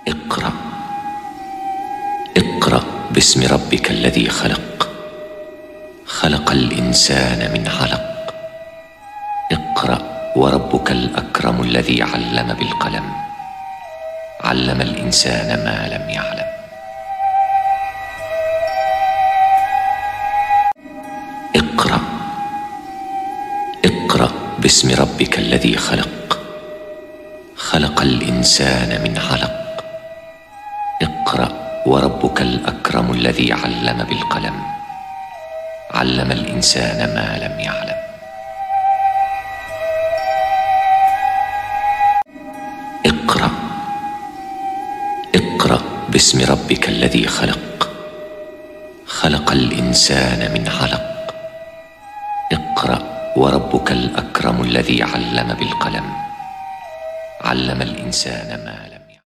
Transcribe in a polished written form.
اقرأ اقرأ باسم ربك الذي خلق، خلق الإنسان من علق. اقرأ وربك الأكرم الذي علم بالقلم، علم الإنسان ما لم يعلم. اقرأ اقرأ باسم ربك الذي خلق، خلق الإنسان من علق. اقرأ وربك الأكرم الذي علم بالقلم، علم الإنسان ما لم يعلم. اقرأ اقرأ باسم ربك الذي خلق، خلق الإنسان من علق. اقرأ وربك الأكرم الذي علم بالقلم، علم الإنسان ما لم يعلم.